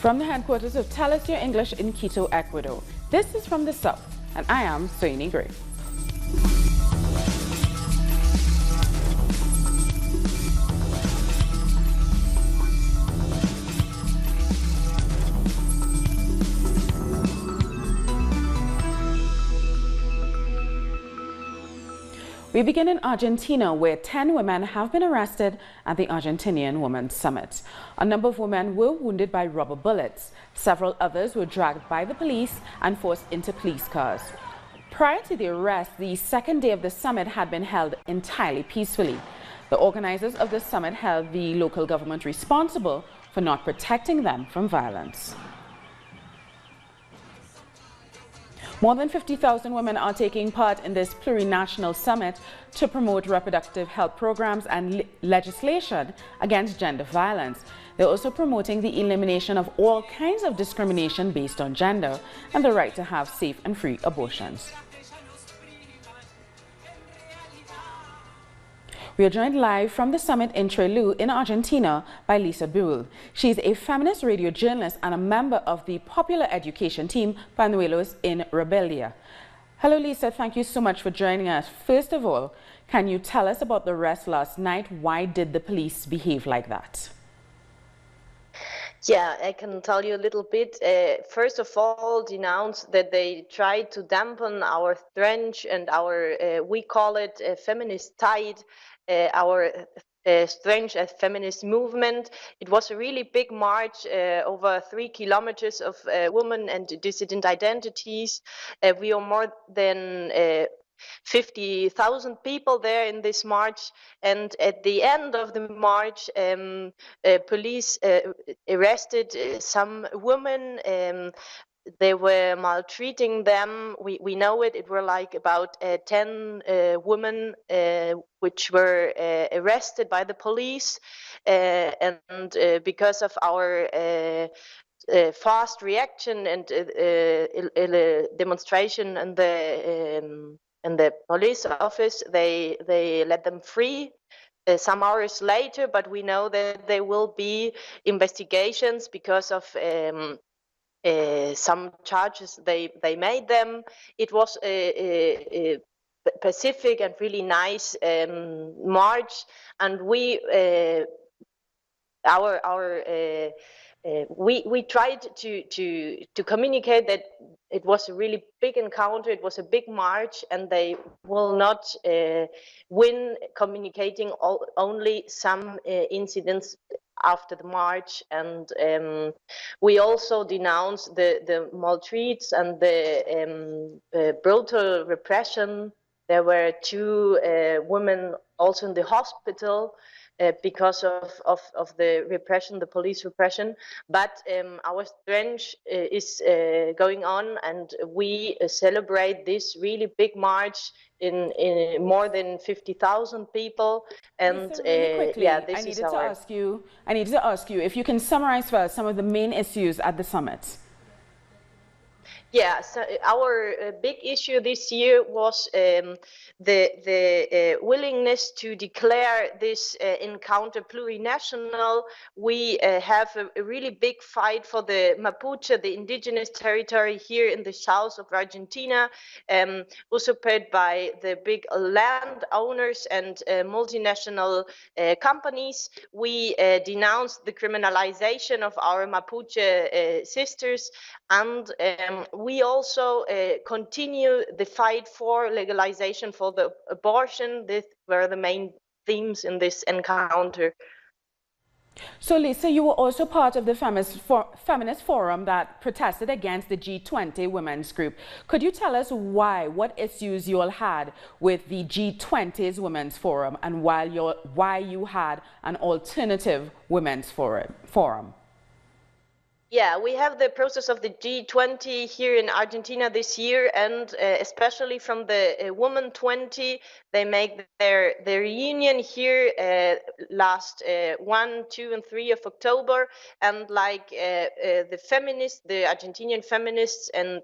From the headquarters of Tell Us Your English in Quito, Ecuador, this is From the South, and I am Soini Gray. We begin in Argentina, where 10 women have been arrested at the Argentinian Women's Summit. A number of women were wounded by rubber bullets. Several others were dragged by the police and forced into police cars. Prior to the arrest, the second day of the summit had been held entirely peacefully. The organizers of the summit held the local government responsible for not protecting them from violence. More than 50,000 women are taking part in this plurinational summit to promote reproductive health programs and legislation against gender violence. They're also promoting the elimination of all kinds of discrimination based on gender and the right to have safe and free abortions. We are joined live from the summit in Trelew in Argentina by Lisa Burul. She's a feminist radio journalist and a member of the popular education team Pañuelos en Rebeldia. Hello Lisa, thank you so much for joining us. First of all, can you tell us about the arrest last night? Why did the police behave like that? Yeah, I can tell you a little bit. First of all, denounce that they tried to dampen our strength and our, we call it a feminist tide, our strength as feminist movement. It was a really big march, over 3 kilometers of women and dissident identities. We are more than 50,000 people there in this march, and at the end of the march, police arrested some women. They were maltreating them. We know it. It were like about 10 women which were arrested by the police, and because of our fast reaction and demonstration and the police office, they let them free some hours later, but we know that there will be investigations because of some charges they made them. It was a pacific and really nice march, and we tried to communicate that it was a really big encounter, it was a big march, and they will not win communicating only some incidents after the march. And we also denounced the maltreats and the brutal repression. There were 2 women also in the hospital because of the repression, the police repression. But our strength is going on, and we celebrate this really big march in more than 50,000 people. And Lisa, really quickly, yeah, this I is needed our... to ask you if you can summarize for us some of the main issues at the summit. Yeah, so our big issue this year was the willingness to declare this encounter plurinational. We have a really big fight for the Mapuche, the indigenous territory here in the south of Argentina, usurped by the big landowners and multinational companies. We denounced the criminalization of our Mapuche sisters, and we also continue the fight for legalization for the abortion. These were the main themes in this encounter. So Lisa, you were also part of the feminist forum that protested against the G20 women's group. Could you tell us what issues you all had with the G20's women's forum, and why you had an alternative women's forum? Yeah, we have the process of the G20 here in Argentina this year, and especially from the Women 20, they make their reunion here last 1, 2, and 3 of October. And like the feminists, the Argentinian feminists, and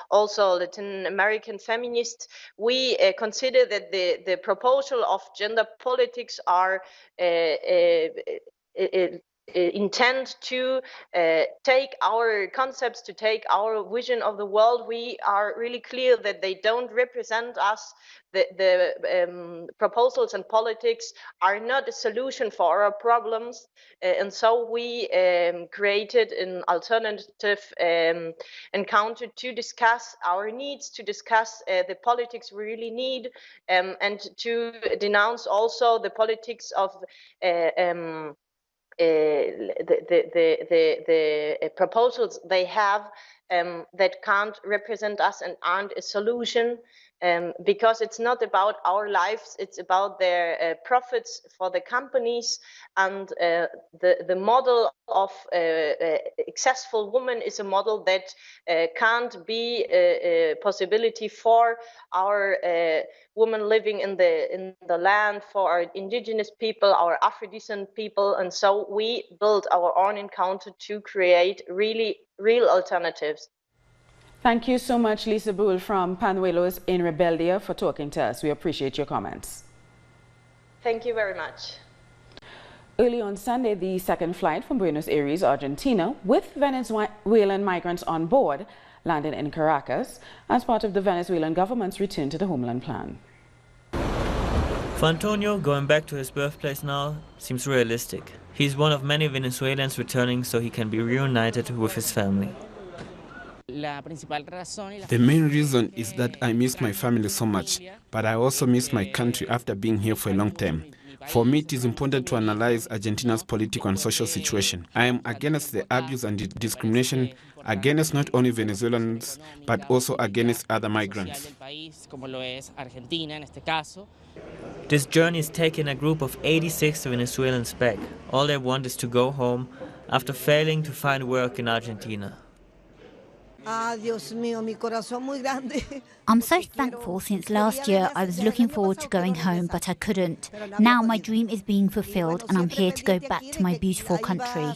also Latin American feminists, we consider that the proposal of gender politics are intend to take our concepts, to take our vision of the world, we are really clear that they don't represent us. The proposals and politics are not a solution for our problems, and so we created an alternative encounter to discuss our needs, to discuss the politics we really need, and to denounce also the politics of the proposals they have that can't represent us and aren't a solution, because it's not about our lives, it's about their profits for the companies. And the model of a successful woman is a model that can't be a possibility for our women living in the land, for our indigenous people, our Afro-descent people. And so we built our own encounter to create real alternatives. Thank you so much, Lisa Bull from Panuelos in Rebeldia, for talking to us. We appreciate your comments. Thank you very much. Early on Sunday, the second flight from Buenos Aires, Argentina, with Venezuelan migrants on board, landed in Caracas as part of the Venezuelan government's return to the homeland plan. For Antonio, going back to his birthplace now seems realistic. He's one of many Venezuelans returning so he can be reunited with his family. The main reason is that I miss my family so much, but I also miss my country after being here for a long time. For me, it is important to analyze Argentina's political and social situation. I am against the abuse and discrimination against not only Venezuelans, but also against other migrants. This journey is taking a group of 86 Venezuelans back. All they want is to go home after failing to find work in Argentina. I'm so thankful. Since last year I was looking forward to going home, but I couldn't. Now my dream is being fulfilled and I'm here to go back to my beautiful country.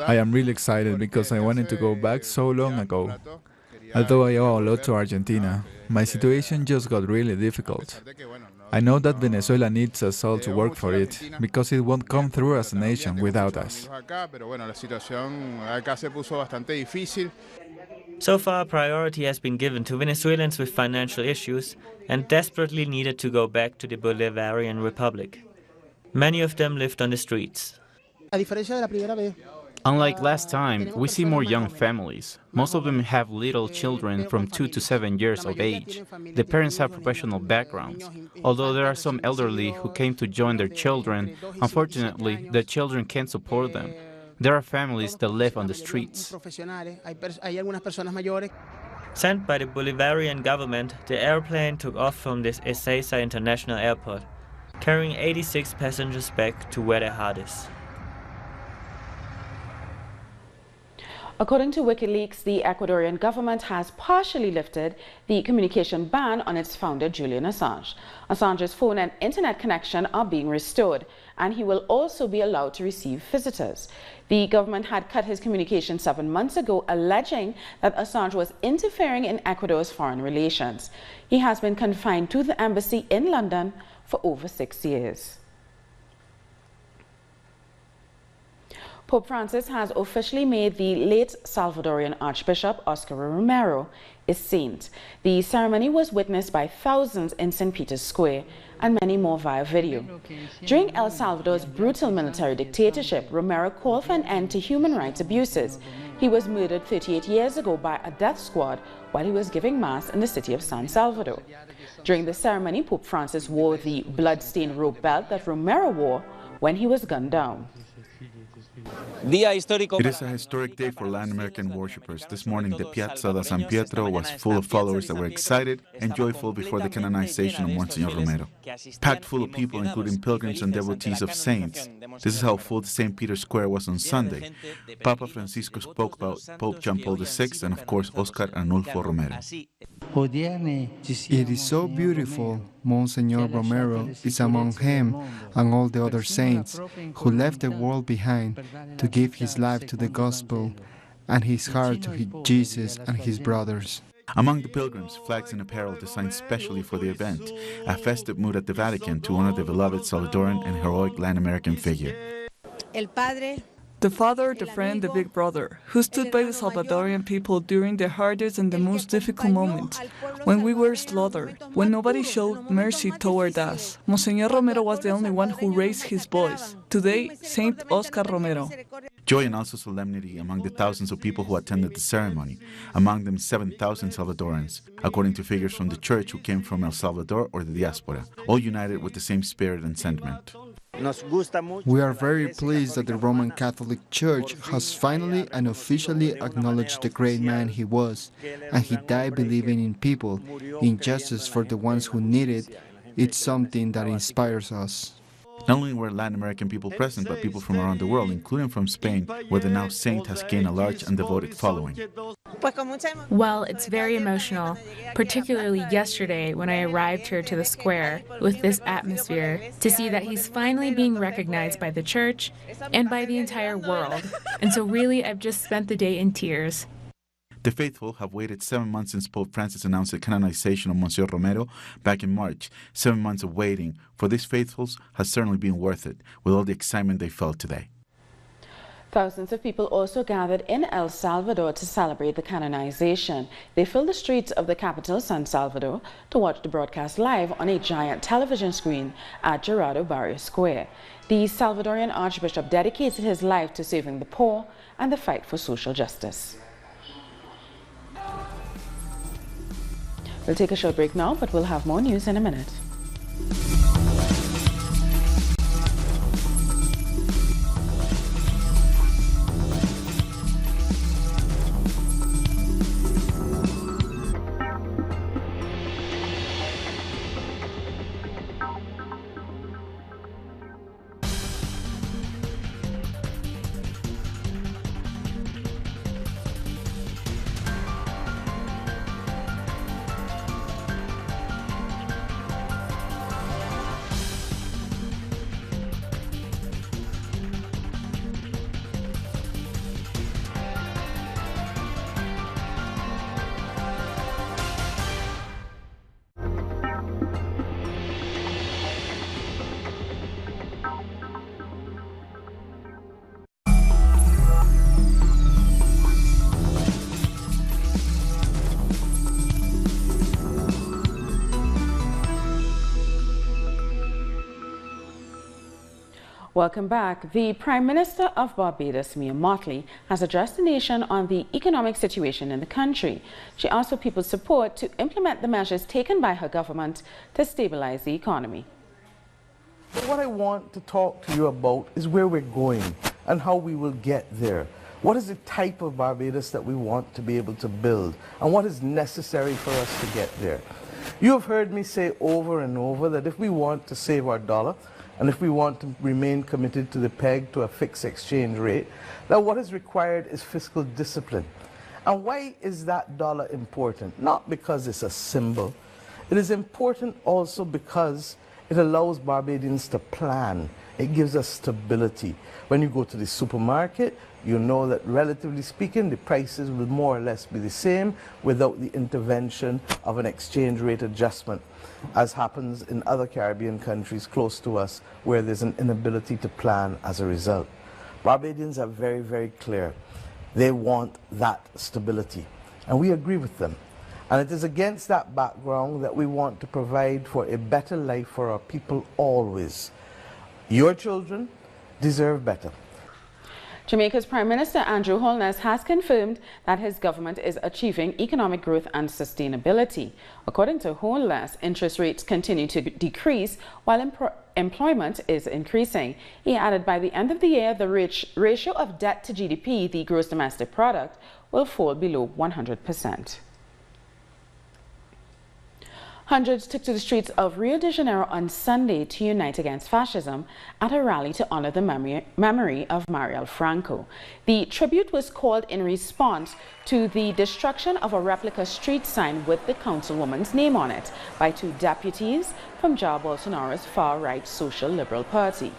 I am really excited because I wanted to go back so long ago. Although I owe a lot to Argentina, my situation just got really difficult. I know that Venezuela needs us all to work for it, because it won't come through as a nation without us. So far, priority has been given to Venezuelans with financial issues and desperately needed to go back to the Bolivarian Republic. Many of them lived on the streets. Unlike last time, we see more young families. Most of them have little children from 2 to 7 years of age. The parents have professional backgrounds. Although there are some elderly who came to join their children, unfortunately, the children can't support them. There are families that live on the streets. Sent by the Bolivarian government, the airplane took off from this Ezeiza International Airport, carrying 86 passengers back to where their heart is. According to WikiLeaks, the Ecuadorian government has partially lifted the communication ban on its founder, Julian Assange. Assange's phone and internet connection are being restored, and he will also be allowed to receive visitors. The government had cut his communication 7 months ago, alleging that Assange was interfering in Ecuador's foreign relations. He has been confined to the embassy in London for over 6 years. Pope Francis has officially made the late Salvadorian Archbishop Oscar Romero a saint. The ceremony was witnessed by thousands in St. Peter's Square and many more via video. During El Salvador's brutal military dictatorship, Romero called for an end to human rights abuses. He was murdered 38 years ago by a death squad while he was giving mass in the city of San Salvador. During the ceremony, Pope Francis wore the blood-stained rope belt that Romero wore when he was gunned down. It is a historic day for Latin American worshippers. This morning, the Piazza da San Pietro was full of followers that were excited and joyful before the canonization of Monsignor Romero. Packed full of people, including pilgrims and devotees of saints. This is how full the St. Peter's Square was on Sunday. Papa Francisco spoke about Pope John Paul VI and, of course, Oscar Arnulfo Romero. It is so beautiful. Monsignor Romero is among him and all the other saints who left the world behind to give his life to the gospel and his heart to Jesus and his brothers. Among the pilgrims, flags and apparel designed specially for the event, a festive mood at the Vatican to honor the beloved Salvadoran and heroic Latin American figure. The father, the friend, the big brother, who stood by the Salvadorian people during the hardest and the most difficult moments, when we were slaughtered, when nobody showed mercy toward us. Monsignor Romero was the only one who raised his voice. Today, Saint Oscar Romero. Joy and also solemnity among the thousands of people who attended the ceremony, among them 7,000 Salvadorans, according to figures from the church who came from El Salvador or the diaspora, all united with the same spirit and sentiment. We are very pleased that the Roman Catholic Church has finally and officially acknowledged the great man he was, and he died believing in people, in justice for the ones who need it. It's something that inspires us. Not only were Latin American people present, but people from around the world, including from Spain, where the now saint has gained a large and devoted following. Well, it's very emotional, particularly yesterday when I arrived here to the square with this atmosphere, to see that he's finally being recognized by the church and by the entire world. And so really, I've just spent the day in tears. The faithful have waited 7 months since Pope Francis announced the canonization of Monsignor Romero back in March. 7 months of waiting for these faithfuls has certainly been worth it, with all the excitement they felt today. Thousands of people also gathered in El Salvador to celebrate the canonization. They filled the streets of the capital, San Salvador, to watch the broadcast live on a giant television screen at Gerardo Barrio Square. The Salvadorian Archbishop dedicated his life to saving the poor and the fight for social justice. We'll take a short break now, but we'll have more news in a minute. Welcome back. The Prime Minister of Barbados, Mia Mottley, has addressed the nation on the economic situation in the country. She asked for people's support to implement the measures taken by her government to stabilize the economy. What I want to talk to you about is where we're going and how we will get there. What is the type of Barbados that we want to be able to build, and what is necessary for us to get there? You have heard me say over and over that if we want to save our dollar, and if we want to remain committed to the peg to a fixed exchange rate, that what is required is fiscal discipline. And why is that dollar important? Not because it's a symbol. It is important also because it allows Barbadians to plan. It gives us stability. When you go to the supermarket, you know that relatively speaking, the prices will more or less be the same without the intervention of an exchange rate adjustment, as happens in other Caribbean countries close to us where there's an inability to plan as a result. Barbadians are very, very clear. They want that stability, and we agree with them. And it is against that background that we want to provide for a better life for our people always. Your children deserve better. Jamaica's Prime Minister Andrew Holness has confirmed that his government is achieving economic growth and sustainability. According to Holness, interest rates continue to decrease while employment is increasing. He added by the end of the year, the ratio of debt to GDP, the gross domestic product, will fall below 100%. Hundreds took to the streets of Rio de Janeiro on Sunday to unite against fascism at a rally to honor the memory of Mariel Franco. The tribute was called in response to the destruction of a replica street sign with the councilwoman's name on it by two deputies from Jair Bolsonaro's far-right Social Liberal Party.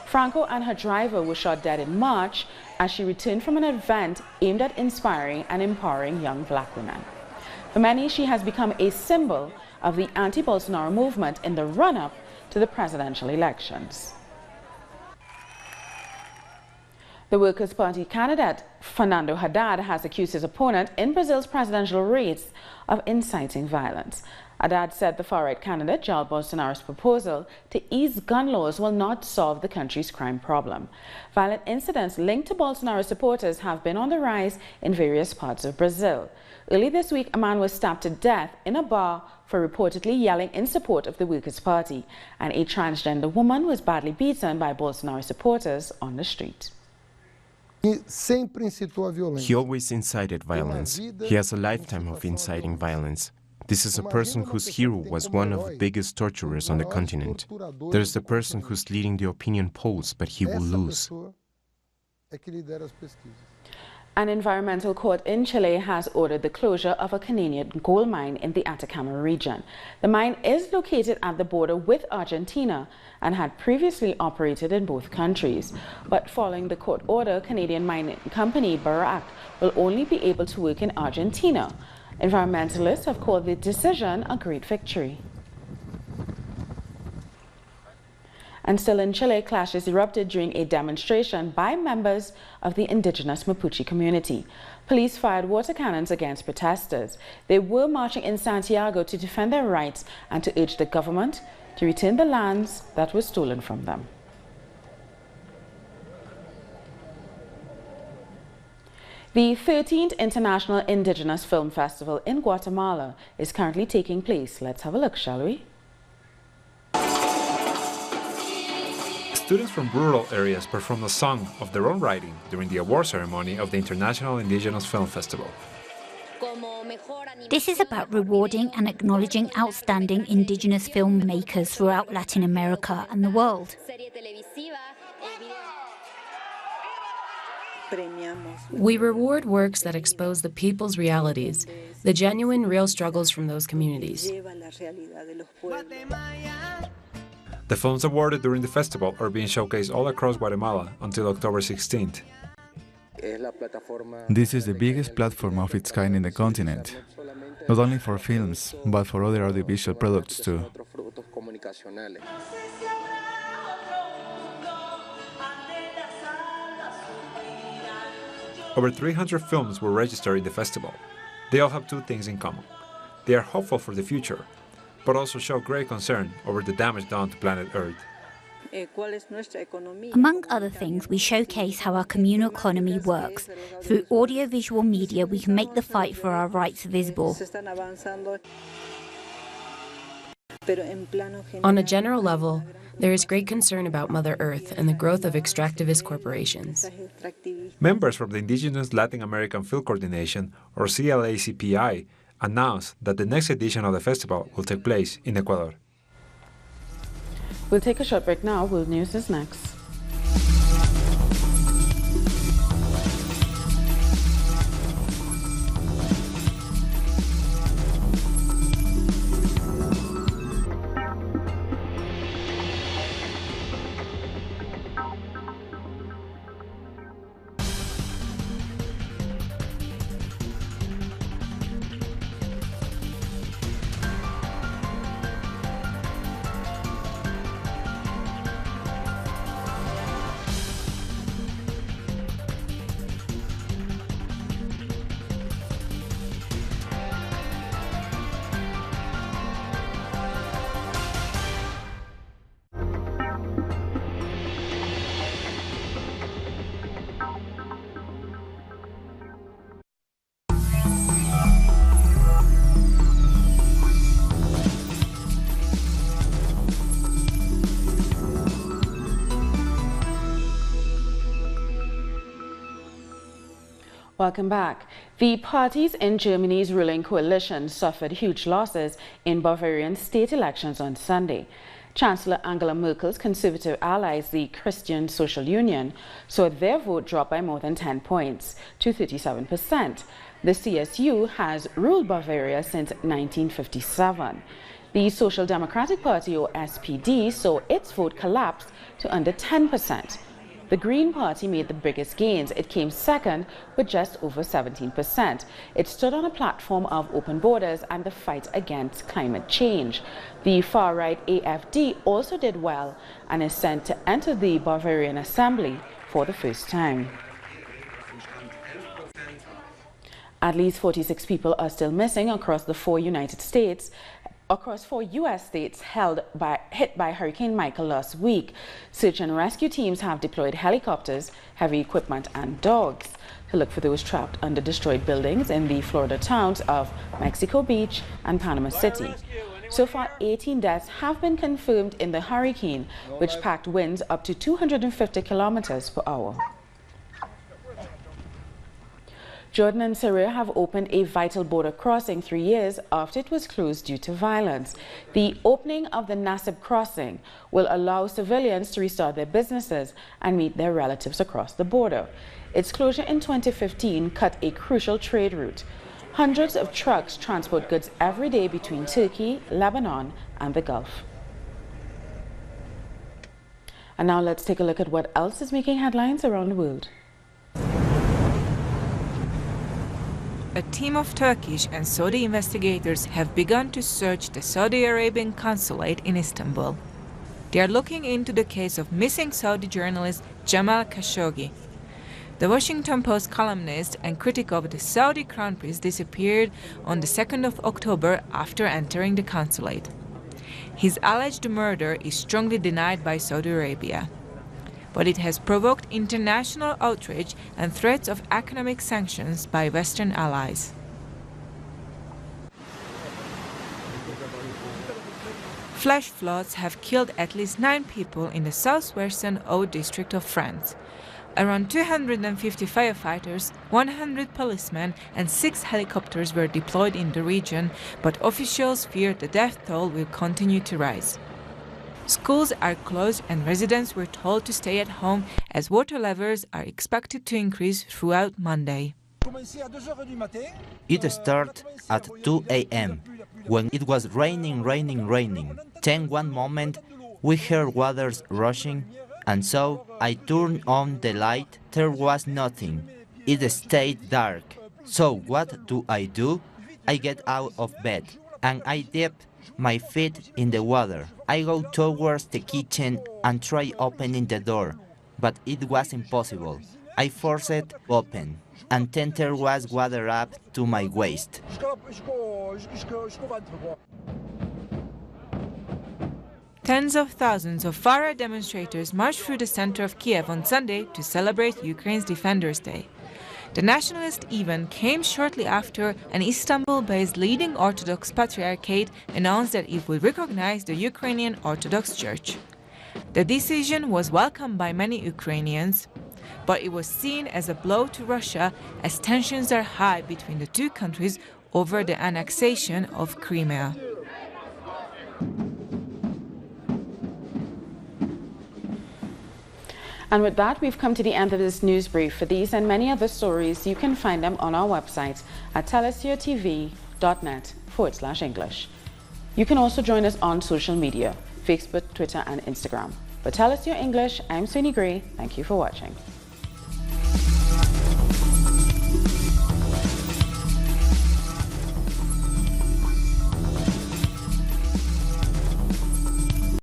Franco and her driver were shot dead in March as she returned from an event aimed at inspiring and empowering young black women. For many, she has become a symbol of the anti-Bolsonaro movement in the run-up to the presidential elections. The Workers' Party candidate Fernando Haddad has accused his opponent in Brazil's presidential race of inciting violence. Haddad said the far-right candidate Jair Bolsonaro's proposal to ease gun laws will not solve the country's crime problem. Violent incidents linked to Bolsonaro supporters have been on the rise in various parts of Brazil. Early this week, a man was stabbed to death in a bar for reportedly yelling in support of the Workers' Party, and a transgender woman was badly beaten by Bolsonaro supporters on the street. He always incited violence. He has a lifetime of inciting violence. This is a person whose hero was one of the biggest torturers on the continent. There's the person who's leading the opinion polls, but he will lose. An environmental court in Chile has ordered the closure of a Canadian gold mine in the Atacama region. The mine is located at the border with Argentina and had previously operated in both countries. But following the court order, Canadian mining company Barrick will only be able to work in Argentina. Environmentalists have called the decision a great victory. And still in Chile, clashes erupted during a demonstration by members of the indigenous Mapuche community. Police fired water cannons against protesters. They were marching in Santiago to defend their rights and to urge the government to return the lands that were stolen from them. The 13th International Indigenous Film Festival in Guatemala is currently taking place. Let's have a look, shall we? Students from rural areas performed a song of their own writing during the award ceremony of the International Indigenous Film Festival. This is about rewarding and acknowledging outstanding indigenous filmmakers throughout Latin America and the world. We reward works that expose the people's realities, the genuine, real struggles from those communities. The films awarded during the festival are being showcased all across Guatemala until October 16th. This is the biggest platform of its kind in the continent, not only for films, but for other audiovisual products too. Over 300 films were registered in the festival. They all have two things in common. They are hopeful for the future, but also show great concern over the damage done to planet Earth. Among other things, we showcase how our communal economy works. Through audiovisual media, we can make the fight for our rights visible. On a general level, there is great concern about Mother Earth and the growth of extractivist corporations. Members from the Indigenous Latin American Film Coordination, or CLACPI, announced that the next edition of the festival will take place in Ecuador. We'll take a short break now. World News is next. Welcome back. The parties in Germany's ruling coalition suffered huge losses in Bavarian state elections on Sunday. Chancellor Angela Merkel's conservative allies, the Christian Social Union, saw their vote drop by more than 10 points to 37%. The CSU has ruled Bavaria since 1957. The Social Democratic Party, or SPD, saw its vote collapse to under 10%. The Green Party made the biggest gains. It came second with just over 17%. It stood on a platform of open borders and the fight against climate change. The far-right AfD also did well and is set to enter the Bavarian Assembly for the first time. At least 46 people are still missing across the four U.S. states hit by Hurricane Michael last week. Search and rescue teams have deployed helicopters, heavy equipment and dogs to look for those trapped under destroyed buildings in the Florida towns of Mexico Beach and Panama City. So far, 18 deaths have been confirmed in the hurricane, which packed winds up to 250 kilometers per hour. Jordan and Syria have opened a vital border crossing 3 years after it was closed due to violence. The opening of the Nasib crossing will allow civilians to restart their businesses and meet their relatives across the border. Its closure in 2015 cut a crucial trade route. Hundreds of trucks transport goods every day between Turkey, Lebanon, and the Gulf. And now let's take a look at what else is making headlines around the world. A team of Turkish and Saudi investigators have begun to search the Saudi Arabian consulate in Istanbul. They are looking into the case of missing Saudi journalist Jamal Khashoggi. The Washington Post columnist and critic of the Saudi Crown Prince disappeared on the 2nd of October after entering the consulate. His alleged murder is strongly denied by Saudi Arabia, but it has provoked international outrage and threats of economic sanctions by Western allies. Flash floods have killed at least 9 people in the southwestern Aude district of France. Around 250 firefighters, 100 policemen and 6 helicopters were deployed in the region, but officials fear the death toll will continue to rise. Schools are closed and residents were told to stay at home as water levels are expected to increase throughout Monday. It started at 2 a.m. when it was raining. Then one moment we heard water rushing, and so I turned on the light. There was nothing. It stayed dark. So what do? I get out of bed and I dip my feet in the water. I go towards the kitchen and try opening the door, but it was impossible. I forced it open, and then there was water up to my waist. Tens of thousands of far-right demonstrators marched through the center of Kiev on Sunday to celebrate Ukraine's Defenders' Day. The nationalist event came shortly after an Istanbul-based leading Orthodox patriarchate announced that it would recognize the Ukrainian Orthodox Church. The decision was welcomed by many Ukrainians, but it was seen as a blow to Russia as tensions are high between the two countries over the annexation of Crimea. And with that, we've come to the end of this news brief. For these and many other stories, you can find them on our website at telestiotv.net/English. You can also join us on social media, Facebook, Twitter, and Instagram. For Tell Us Your English, I'm Sweeney Gray. Thank you for watching.